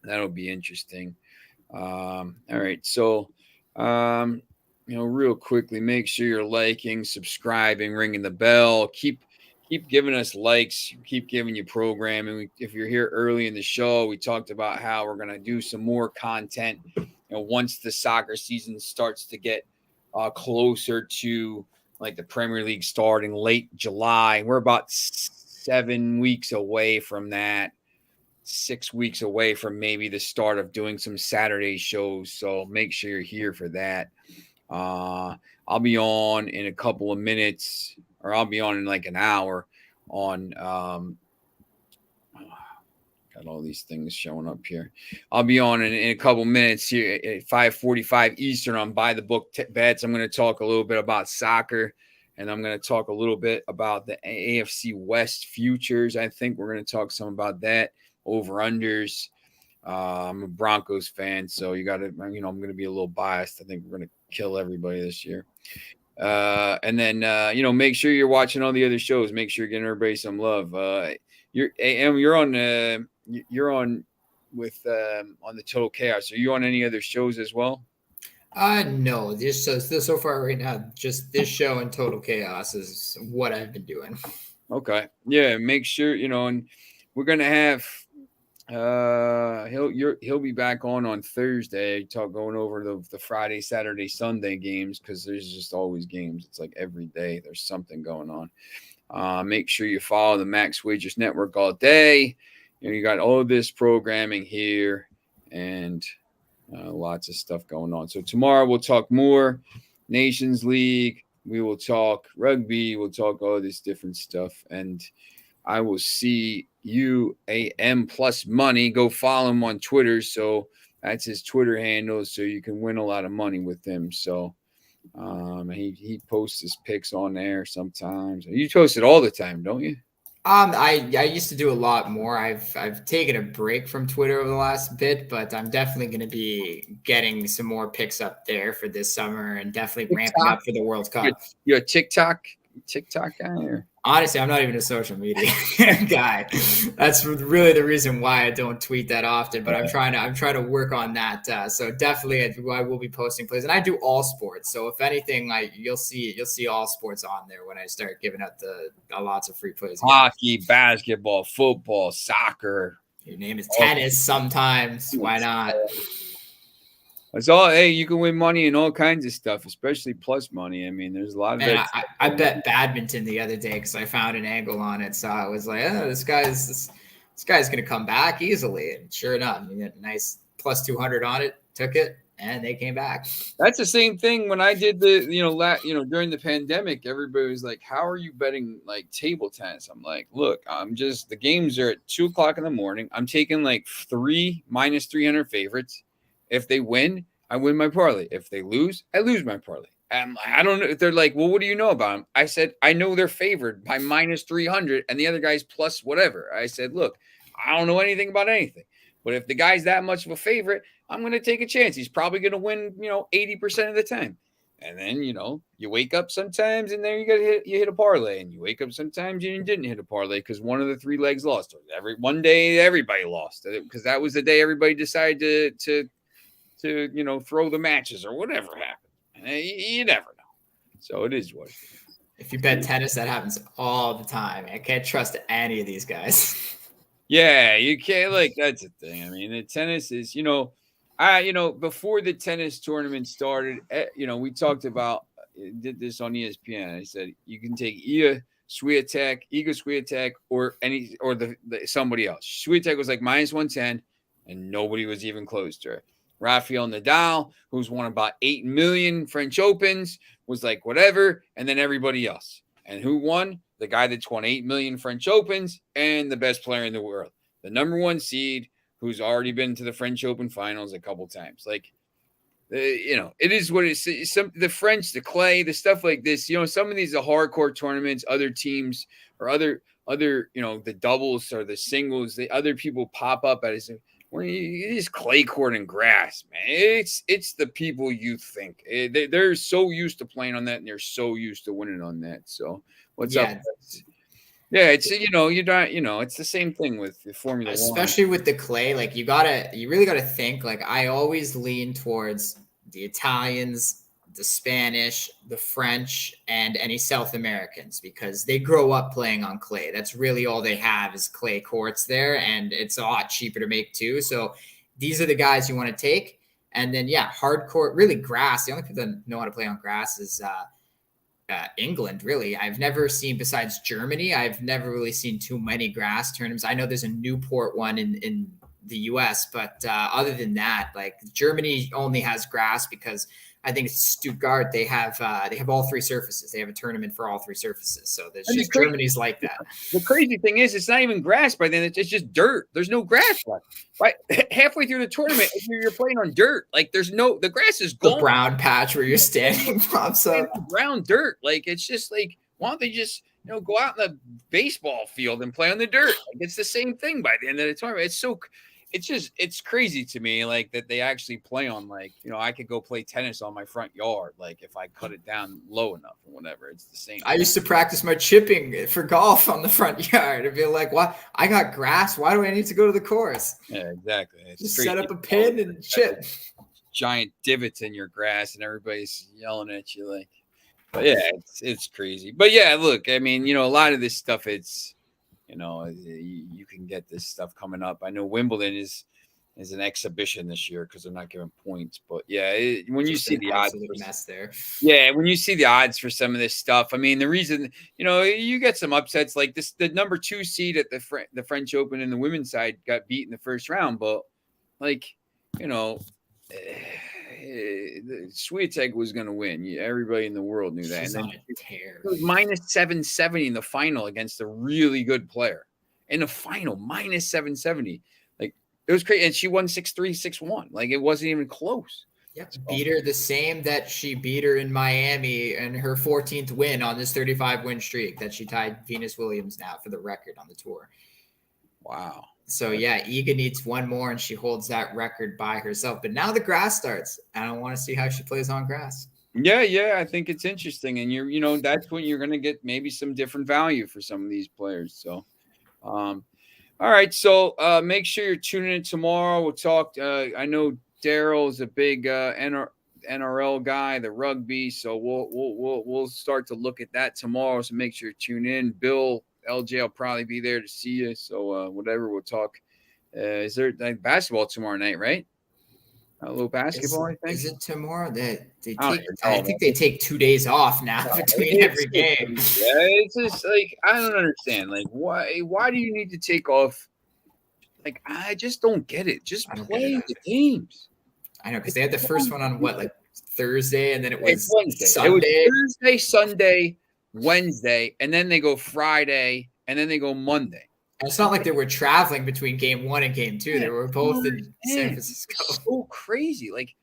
that'll be interesting. All right. So, real quickly, make sure you're liking, subscribing, ringing the bell. Keep keep giving us likes, keep giving you programming. If you're here early in the show, we talked about how we're going to do some more content. Once the soccer season starts to get closer to like the Premier League starting late July, we're about 7 weeks away from that. 6 weeks away from maybe the start of doing some Saturday shows. So make sure you're here for that. I'll be on in a couple of minutes, or I'll be on in like an hour on got all these things showing up here. I'll be on in a couple minutes here at 5:45 Eastern on Buy the Book Bets. I'm going to talk a little bit about soccer, and I'm going to talk a little bit about the AFC West futures. I think we're going to talk some about that, over-unders. I'm a Broncos fan, so you got to, I'm going to be a little biased. I think we're going to kill everybody this year. And then, make sure you're watching all the other shows. Make sure you're getting everybody some love. You're on with on the Total Chaos. Are you on any other shows as well? No, this so far right now, just this show and Total Chaos is what I've been doing. Okay. Yeah. Make sure, and we're going to have, he'll be back on Thursday, going over the Friday, Saturday, Sunday games, because there's just always games. It's like every day there's something going on. Make sure you follow the Max Wagers Network all day. You got all of this programming here and lots of stuff going on. So tomorrow we'll talk more Nations League. We will talk rugby. We'll talk all this different stuff. And I will see you AM Plus Money. Go follow him on Twitter. So that's his Twitter handle. So you can win a lot of money with him. So he posts his picks on there sometimes. You post it all the time, don't you? I used to do a lot more. I've taken a break from Twitter over the last bit, but I'm definitely going to be getting some more picks up there for this summer and definitely ramping up for the World Cup. You're a TikTok guy? Or? Honestly, I'm not even a social media guy. That's really the reason why I don't tweet that often. But I'm trying to work on that. So definitely, I will be posting plays, and I do all sports. So if anything, you'll see all sports on there when I start giving out the lots of free plays. Hockey, basketball, football, soccer. Your name is tennis. Sometimes, why not? It's all. Hey, you can win money in all kinds of stuff, especially plus money. I mean, there's a lot of. I bet badminton the other day because I found an angle on it, so I was like, "Oh, this guy's gonna come back easily." And sure enough, you get a nice plus 200 on it. Took it, and they came back. That's the same thing when I did the, during the pandemic. Everybody was like, "How are you betting like table tennis?" I'm like, "Look, the games are at 2:00 in the morning. I'm taking like 3 minus 300 favorites. If they win, I win my parlay. If they lose, I lose my parlay." I don't know. They're like, "Well, what do you know about them?" I said, "I know they're favored by minus 300 and the other guy's plus whatever." I said, "Look, I don't know anything about anything. But if the guy's that much of a favorite, I'm going to take a chance. He's probably going to win, 80% of the time." And then, you wake up sometimes and there you hit a parlay, and you wake up sometimes and you didn't hit a parlay because one of the 3 legs lost. One day everybody lost because that was the day everybody decided to throw the matches or whatever happened. You never know. So it is what it is. If you bet tennis, that happens all the time. I can't trust any of these guys. Yeah, you can't. That's the thing. I mean, the tennis is, before the tennis tournament started, we talked about, did this on ESPN. I said, you can take Iga Swiatek, or somebody else. Swiatek was like minus 110, and nobody was even close to her. Rafael Nadal, who's won about 8 million French Opens, was like whatever, and then everybody else. And who won? The guy that's won 8 million French Opens and the best player in the world. The number 1 seed, who's already been to the French Open finals a couple times. It is what it is. The French, the clay, the stuff like this, some of these are hardcore tournaments, other teams or other, the doubles or the singles, the other people pop up at it. It is clay court and grass, man. It's the people you think. They're so used to playing on that, and they're so used to winning on that. So what's up? Yeah, it's it's the same thing with the Formula 1. Especially with the clay, you really gotta think. I always lean towards the Italians, the Spanish, the French, and any South Americans because they grow up playing on clay. That's really all they have is clay courts there, and it's a lot cheaper to make too. So these are the guys you want to take. And then, hard court, really grass. The only people that know how to play on grass is England, really. I've never seen, besides Germany, I've never really seen too many grass tournaments. I know there's a Newport one in the US, but other than that, like Germany only has grass because I think it's Stuttgart. They have all three surfaces. They have a tournament for all three surfaces. So there's just Germany's like that. The crazy thing is, it's not even grass by then. It's just dirt. There's no grass left. Right, halfway through the tournament, you're playing on dirt. Like the grass is gone. The brown patch where you're standing pops up. Brown dirt. Like it's just like, why don't they just go out in the baseball field and play on the dirt? Like it's the same thing by the end of the tournament. It's crazy to me, like that they actually play on, like, I could go play tennis on my front yard, like if I cut it down low enough or whatever. It's the same. I used to practice my chipping for golf on the front yard. I'd be like, "Why? I got grass. Why do I need to go to the course?" Yeah, exactly. Just set up a pin and chip. Giant divots in your grass, and everybody's yelling at you, like. But yeah, it's crazy. But yeah, look, I mean, a lot of this stuff, it's. You can get this stuff coming up. I know Wimbledon is an exhibition this year because they're not giving points. But yeah, when you see the odds, when you see the odds for some of this stuff, I mean, the reason you get some upsets like this. The number 2 seed at the French Open in the women's side got beat in the first round, but like Swiatek was going to win. Everybody in the world knew that. She's and then it was minus 770 in the final against a really good player. In the final, minus 770. Like, it was crazy. And she won 6-3, 6-1. Like, it wasn't even close. Yep. Beat her the same that she beat her in Miami and her 14th win on this 35-win streak that she tied Venus Williams now for the record on the tour. Wow. So, Iga needs one more, and she holds that record by herself. But now the grass starts, and I want to see how she plays on grass. Yeah, I think it's interesting. And, that's when you're going to get maybe some different value for some of these players. So, all right. So, make sure you're tuning in tomorrow. We'll talk. I know Daryl is a big NRL guy, the rugby. So, we'll start to look at that tomorrow. So, make sure you tune in. Bill, LJ will probably be there to see you. So whatever, we'll talk. Is there basketball tomorrow night, right? A little basketball, I think. Is it tomorrow? I think they take 2 days off now between every game. Yeah, it's just like, I don't understand. Like, why do you need to take off? Like, I just don't get it. Just play the games. I know, because they had the first one on Thursday, and then it was Wednesday. Sunday. It was Thursday, Sunday, Wednesday, and then they go Friday, and then they go Monday. And it's not like they were traveling between game 1 and game 2. They were both in San Francisco. It's so crazy. Like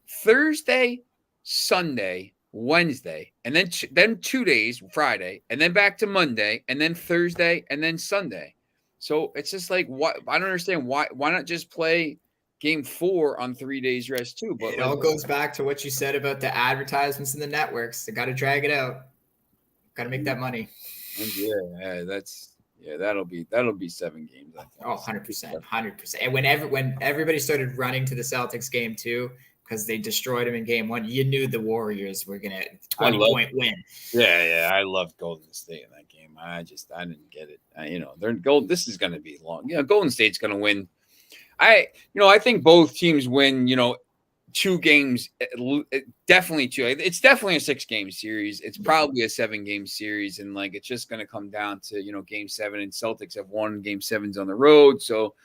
Thursday, Sunday, Wednesday, and then 2 days, Friday, and then back to Monday, and then Thursday, and then Sunday. So it's just like, what? I don't understand why not just play game 4 on 3 days rest too? But it all goes back to what you said about the advertisements and the networks. They got to drag it out. Got to make that money. And that'll be 7 games. I think. Oh, 100%. And when everybody started running to the Celtics game 2 because they destroyed them in game 1, you knew the Warriors were gonna 20-point win. Yeah, I loved Golden State in that game. I didn't get it. They're gold. This is going to be long. Golden State's going to win. I think both teams win. 2 games, definitely 2. It's definitely a 6-game series. It's probably a 7-game series, and it's just going to come down to game 7. And Celtics have won game 7s on the road, so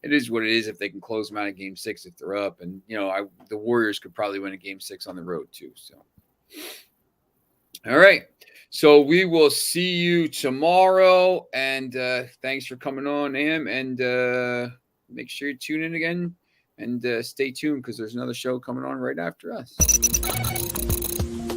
it is what it is. If they can close them out of game 6, if they're up, and the Warriors could probably win a game 6 on the road too. So, all right. So we will see you tomorrow, and thanks for coming on, Am, and make sure you tune in again, and stay tuned because there's another show coming on right after us.